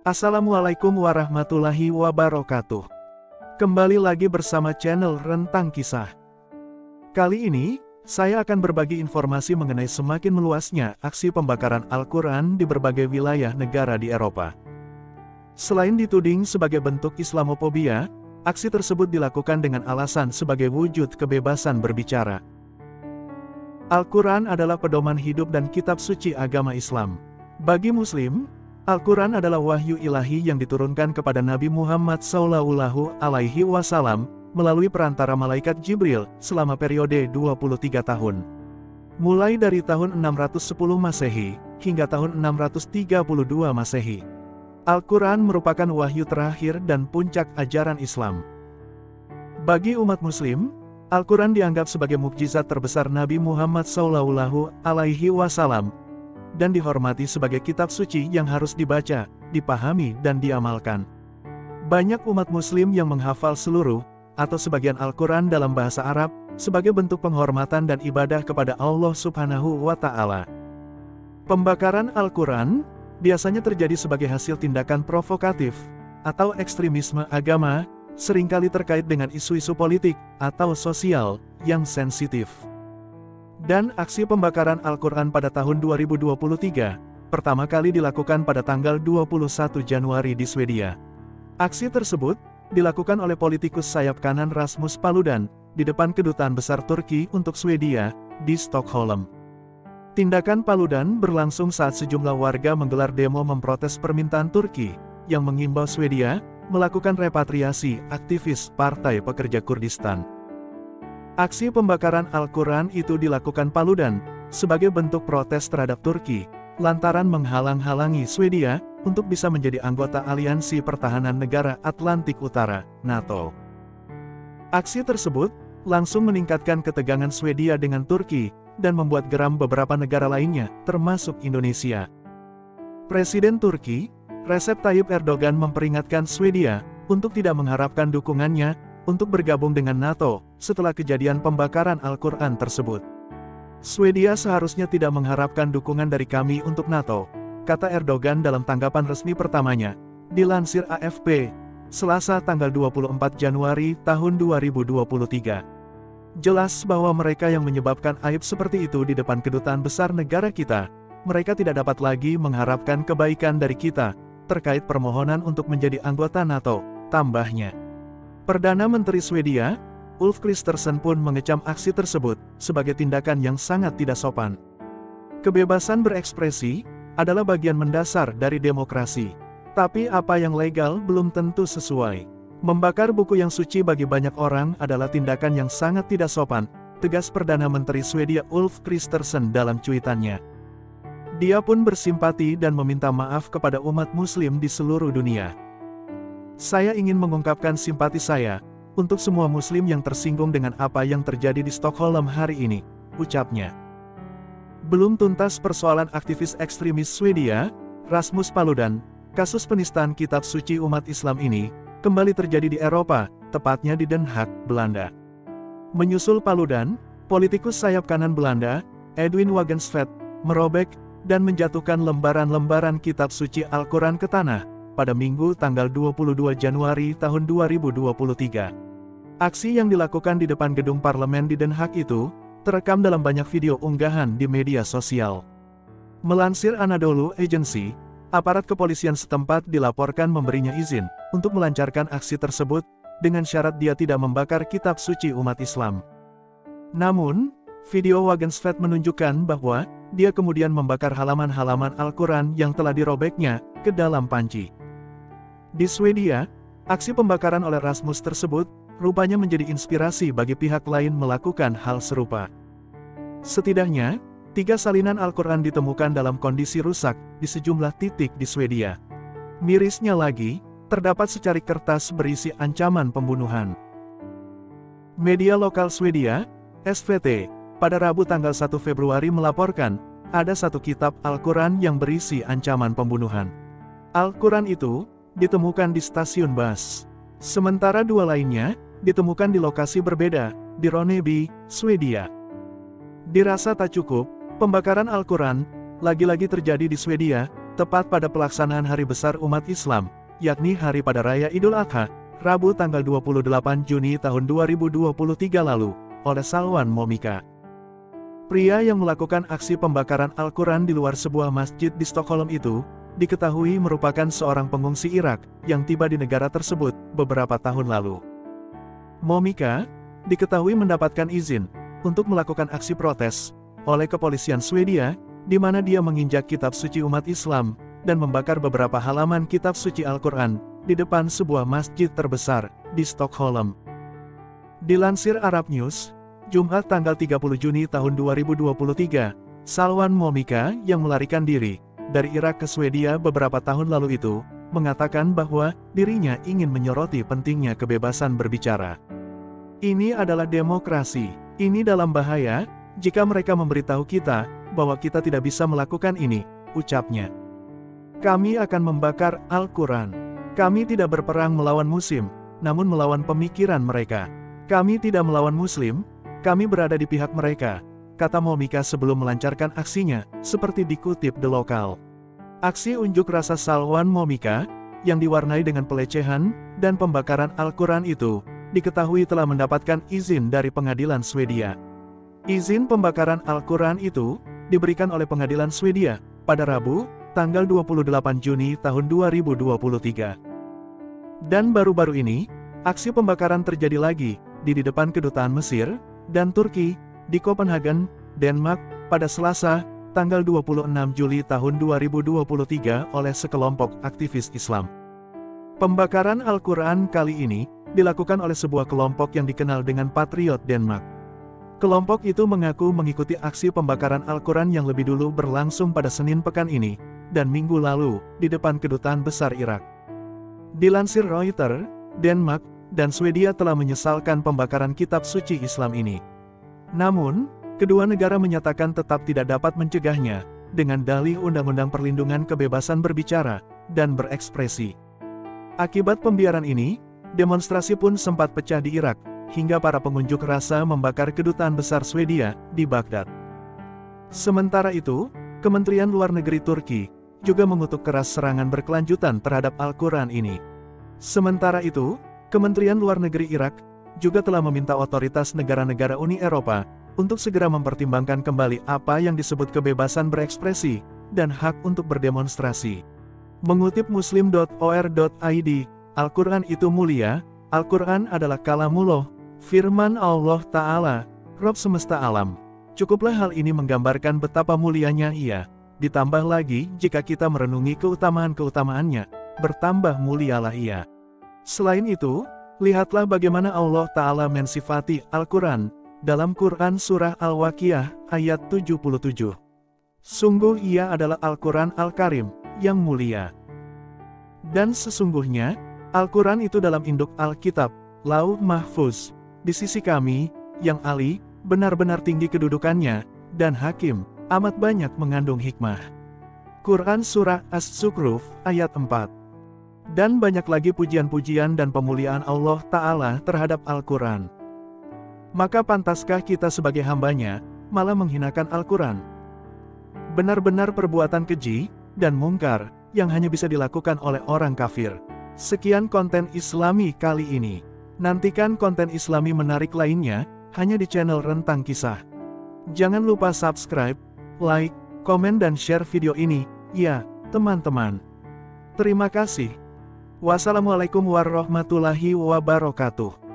Assalamualaikum warahmatullahi wabarakatuh. Kembali lagi bersama channel Rentang Kisah. Kali ini, saya akan berbagi informasi mengenai semakin meluasnya aksi pembakaran Al-Quran di berbagai wilayah negara di Eropa. Selain dituding sebagai bentuk Islamofobia, aksi tersebut dilakukan dengan alasan sebagai wujud kebebasan berbicara. Al-Quran adalah pedoman hidup dan kitab suci agama Islam. Bagi Muslim, Al-Quran adalah wahyu ilahi yang diturunkan kepada Nabi Muhammad SAW melalui perantara malaikat Jibril selama periode 23 tahun. Mulai dari tahun 610 Masehi hingga tahun 632 Masehi. Al-Quran merupakan wahyu terakhir dan puncak ajaran Islam. Bagi umat Muslim, Al-Quran dianggap sebagai mukjizat terbesar Nabi Muhammad SAW dan dihormati sebagai kitab suci yang harus dibaca, dipahami dan diamalkan. Banyak umat Muslim yang menghafal seluruh atau sebagian Al-Quran dalam bahasa Arab sebagai bentuk penghormatan dan ibadah kepada Allah Subhanahu wa Ta'ala. Pembakaran Al-Quran biasanya terjadi sebagai hasil tindakan provokatif atau ekstremisme agama, seringkali terkait dengan isu-isu politik atau sosial yang sensitif. Dan aksi pembakaran Al-Quran pada tahun 2023, pertama kali dilakukan pada tanggal 21 Januari di Swedia. Aksi tersebut dilakukan oleh politikus sayap kanan Rasmus Paludan di depan Kedutaan Besar Turki untuk Swedia di Stockholm. Tindakan Paludan berlangsung saat sejumlah warga menggelar demo memprotes permintaan Turki yang mengimbau Swedia melakukan repatriasi aktivis Partai Pekerja Kurdistan. Aksi pembakaran Al-Quran itu dilakukan Paludan sebagai bentuk protes terhadap Turki, lantaran menghalang-halangi Swedia untuk bisa menjadi anggota Aliansi Pertahanan Negara Atlantik Utara, NATO. Aksi tersebut langsung meningkatkan ketegangan Swedia dengan Turki dan membuat geram beberapa negara lainnya, termasuk Indonesia. Presiden Turki, Recep Tayyip Erdogan memperingatkan Swedia untuk tidak mengharapkan dukungannya untuk bergabung dengan NATO setelah kejadian pembakaran Al-Quran tersebut. Swedia seharusnya tidak mengharapkan dukungan dari kami untuk NATO, kata Erdogan dalam tanggapan resmi pertamanya, dilansir AFP, Selasa tanggal 24 Januari tahun 2023. Jelas bahwa mereka yang menyebabkan aib seperti itu di depan kedutaan besar negara kita, mereka tidak dapat lagi mengharapkan kebaikan dari kita, terkait permohonan untuk menjadi anggota NATO, tambahnya. Perdana Menteri Swedia, Ulf Kristersson pun mengecam aksi tersebut sebagai tindakan yang sangat tidak sopan. Kebebasan berekspresi adalah bagian mendasar dari demokrasi. Tapi apa yang legal belum tentu sesuai. Membakar buku yang suci bagi banyak orang adalah tindakan yang sangat tidak sopan, tegas Perdana Menteri Swedia Ulf Kristersson dalam cuitannya. Dia pun bersimpati dan meminta maaf kepada umat Muslim di seluruh dunia. Saya ingin mengungkapkan simpati saya untuk semua Muslim yang tersinggung dengan apa yang terjadi di Stockholm hari ini, ucapnya. Belum tuntas persoalan aktivis ekstremis Swedia, Rasmus Paludan, kasus penistaan kitab suci umat Islam ini, kembali terjadi di Eropa, tepatnya di Den Haag, Belanda. Menyusul Paludan, politikus sayap kanan Belanda, Edwin Wagensvet, merobek dan menjatuhkan lembaran-lembaran kitab suci Al-Quran ke tanah, pada Minggu tanggal 22 Januari tahun 2023. Aksi yang dilakukan di depan gedung parlemen di Den Haag itu, terekam dalam banyak video unggahan di media sosial. Melansir Anadolu Agency, aparat kepolisian setempat dilaporkan memberinya izin untuk melancarkan aksi tersebut, dengan syarat dia tidak membakar kitab suci umat Islam. Namun, video Wagensvet menunjukkan bahwa dia kemudian membakar halaman-halaman Al-Quran yang telah dirobeknya ke dalam panci. Di Swedia, aksi pembakaran oleh Rasmus tersebut rupanya menjadi inspirasi bagi pihak lain melakukan hal serupa. Setidaknya, 3 salinan Al-Quran ditemukan dalam kondisi rusak di sejumlah titik di Swedia. Mirisnya lagi, terdapat secari kertas berisi ancaman pembunuhan. Media lokal Swedia, SVT, pada Rabu tanggal 1 Februari melaporkan, ada 1 kitab Al-Quran yang berisi ancaman pembunuhan. Al-Quran itu ditemukan di stasiun bus. Sementara 2 lainnya ditemukan di lokasi berbeda, di Ronneby, Swedia. Dirasa tak cukup, pembakaran Al-Quran lagi-lagi terjadi di Swedia, tepat pada pelaksanaan hari besar umat Islam, yakni hari pada Raya Idul Adha, Rabu tanggal 28 Juni tahun 2023 lalu, oleh Salwan Momika. Pria yang melakukan aksi pembakaran Al-Quran di luar sebuah masjid di Stockholm itu, diketahui merupakan seorang pengungsi Irak, yang tiba di negara tersebut, beberapa tahun lalu. Momika, diketahui mendapatkan izin, untuk melakukan aksi protes, oleh kepolisian Swedia, di mana dia menginjak kitab suci umat Islam, dan membakar beberapa halaman kitab suci Al-Quran, di depan sebuah masjid terbesar, di Stockholm. Dilansir Arab News, Jumat tanggal 30 Juni tahun 2023, Salwan Momika yang melarikan diri, dari Irak ke Swedia beberapa tahun lalu itu, mengatakan bahwa, dirinya ingin menyoroti pentingnya kebebasan berbicara. Ini adalah demokrasi, ini dalam bahaya, jika mereka memberitahu kita, bahwa kita tidak bisa melakukan ini, ucapnya. Kami akan membakar Al-Quran. Kami tidak berperang melawan musim, namun melawan pemikiran mereka. Kami tidak melawan Muslim, kami berada di pihak mereka, kata Momika sebelum melancarkan aksinya, seperti dikutip The Local. Aksi unjuk rasa Salwan Momika, yang diwarnai dengan pelecehan, dan pembakaran Al-Quran itu, diketahui telah mendapatkan izin dari pengadilan Swedia. Izin pembakaran Al-Quran itu, diberikan oleh pengadilan Swedia, pada Rabu, tanggal 28 Juni tahun 2023. Dan baru-baru ini, aksi pembakaran terjadi lagi, di depan kedutaan Mesir, dan Turki, di Copenhagen, Denmark, pada Selasa, tanggal 26 Juli tahun 2023 oleh sekelompok aktivis Islam. Pembakaran Al-Quran kali ini, dilakukan oleh sebuah kelompok yang dikenal dengan Patriot Denmark. Kelompok itu mengaku mengikuti aksi pembakaran Al-Quran yang lebih dulu berlangsung pada Senin pekan ini, dan minggu lalu, di depan kedutaan besar Irak. Dilansir Reuters, Denmark, dan Swedia telah menyesalkan pembakaran kitab suci Islam ini. Namun, kedua negara menyatakan tetap tidak dapat mencegahnya, dengan dalih Undang-Undang Perlindungan Kebebasan Berbicara, dan Berekspresi. Akibat pembiaran ini, demonstrasi pun sempat pecah di Irak, hingga para pengunjuk rasa membakar kedutaan besar Swedia, di Baghdad. Sementara itu, Kementerian Luar Negeri Turki, juga mengutuk keras serangan berkelanjutan terhadap Al-Quran ini. Sementara itu, Kementerian Luar Negeri Irak, juga telah meminta otoritas negara-negara Uni Eropa, untuk segera mempertimbangkan kembali apa yang disebut kebebasan berekspresi, dan hak untuk berdemonstrasi. Mengutip muslim.or.id, Al-Quran itu mulia, Al-Quran adalah kalamullah, firman Allah Ta'ala, Rabb semesta alam. Cukuplah hal ini menggambarkan betapa mulianya ia, ditambah lagi jika kita merenungi keutamaan-keutamaannya, bertambah mulialah ia. Selain itu, lihatlah bagaimana Allah Ta'ala mensifati Al-Quran, dalam Quran Surah Al-Waqiah, ayat 77. Sungguh ia adalah Al-Quran Al-Karim, yang mulia. Dan sesungguhnya, Al-Quran itu dalam induk Alkitab, Lauh Mahfuz, di sisi kami, yang Ali, benar-benar tinggi kedudukannya, dan Hakim, amat banyak mengandung hikmah. Quran Surah As-Zukhruf, ayat 4. Dan banyak lagi pujian-pujian dan pemuliaan Allah Ta'ala terhadap Al-Quran. Maka pantaskah kita sebagai hambanya, malah menghinakan Al-Quran? Benar-benar perbuatan keji, dan mungkar, yang hanya bisa dilakukan oleh orang kafir. Sekian konten Islami kali ini. Nantikan konten Islami menarik lainnya, hanya di channel Rentang Kisah. Jangan lupa subscribe, like, komen dan share video ini, ya, teman-teman. Terima kasih. Wassalamualaikum warahmatullahi wabarakatuh.